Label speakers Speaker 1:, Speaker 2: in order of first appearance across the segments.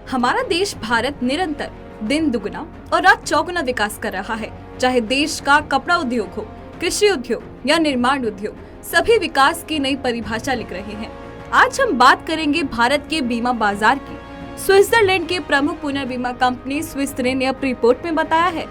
Speaker 1: हमारा देश भारत निरंतर दिन दुगना और रात चौगुना विकास कर रहा है। चाहे देश का कपड़ा उद्योग हो, कृषि उद्योग या निर्माण उद्योग, सभी विकास की नई परिभाषा लिख रहे हैं। आज हम बात करेंगे भारत के बीमा बाजार की। स्विट्जरलैंड के प्रमुख पुनर्बीमा कंपनी स्विस रे ने अपनी रिपोर्ट में बताया है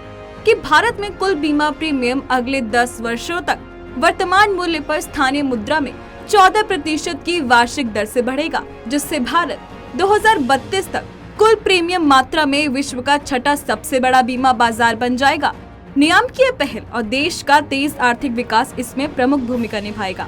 Speaker 1: कि भारत में कुल बीमा प्रीमियम अगले 10 वर्षों तक वर्तमान मूल्य पर स्थानीय मुद्रा में 14% की वार्षिक दर से बढ़ेगा, जिससे भारत 2032 तक कुल प्रीमियम मात्रा में विश्व का छठा सबसे बड़ा बीमा बाजार बन जाएगा। नियामकीय पहल और देश का तेज आर्थिक विकास इसमें प्रमुख भूमिका निभाएगा।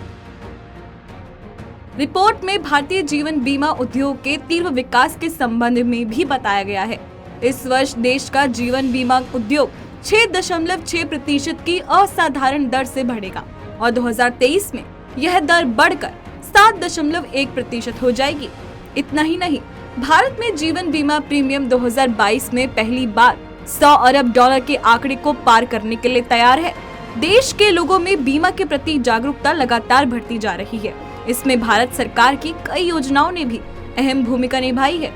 Speaker 1: रिपोर्ट में भारतीय जीवन बीमा उद्योग के तीव्र विकास के संबंध में भी बताया गया है। इस वर्ष देश का जीवन बीमा उद्योग 6.6% की असाधारण दर से बढ़ेगा और 2023 में यह दर बढ़कर 7.1% हो जाएगी। इतना ही नहीं, भारत में जीवन बीमा प्रीमियम 2022 में पहली बार $100 अरब के आंकड़े को पार करने के लिए तैयार है। देश के लोगों में बीमा के प्रति जागरूकता लगातार बढ़ती जा रही है। इसमें भारत सरकार की कई योजनाओं ने भी अहम भूमिका निभाई है।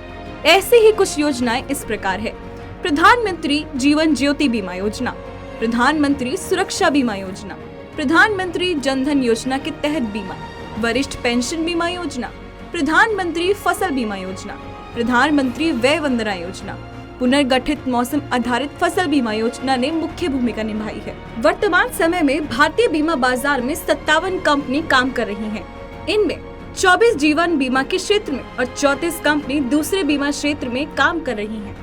Speaker 1: ऐसे ही कुछ योजनाएं इस प्रकार है: प्रधानमंत्री जीवन ज्योति बीमा योजना, प्रधानमंत्री सुरक्षा बीमा योजना, प्रधानमंत्री जन धन योजना के तहत बीमा, वरिष्ठ पेंशन बीमा योजना, प्रधानमंत्री फसल बीमा योजना, प्रधानमंत्री व्यय वंदना योजना, पुनर्गठित मौसम आधारित फसल बीमा योजना ने मुख्य भूमिका निभाई है। वर्तमान समय में भारतीय बीमा बाजार में 57 कंपनी काम कर रही हैं। इनमें 24 जीवन बीमा के क्षेत्र में और 34 कंपनी दूसरे बीमा क्षेत्र में काम कर रही हैं।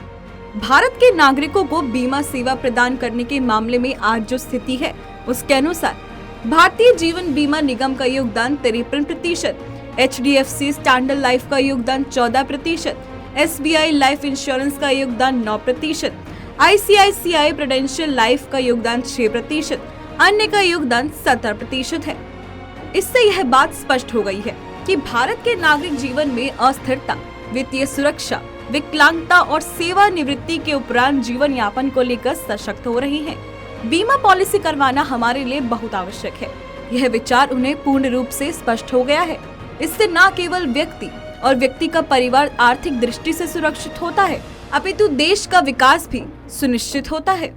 Speaker 1: भारत के नागरिकों को बीमा सेवा प्रदान करने के मामले में आज जो स्थिति है, उसके अनुसार भारतीय जीवन बीमा निगम का योगदान 53%, HDFC स्टैंडर्ड लाइफ का योगदान 14%, SBI लाइफ इंश्योरेंस का योगदान 9%, ICICI प्रूडेंशियल लाइफ का योगदान 6%, अन्य का योगदान 17% है। इससे यह बात स्पष्ट हो गई है कि भारत के नागरिक जीवन में अस्थिरता, वित्तीय सुरक्षा, विकलांगता और सेवानिवृत्ति के उपरांत जीवन यापन को लेकर सशक्त हो रही हैं। बीमा पॉलिसी करवाना हमारे लिए बहुत आवश्यक है। यह विचार उन्हें पूर्ण रूप से स्पष्ट हो गया है। इससे न केवल व्यक्ति और व्यक्ति का परिवार आर्थिक दृष्टि से सुरक्षित होता है, अपितु देश का विकास भी सुनिश्चित होता है।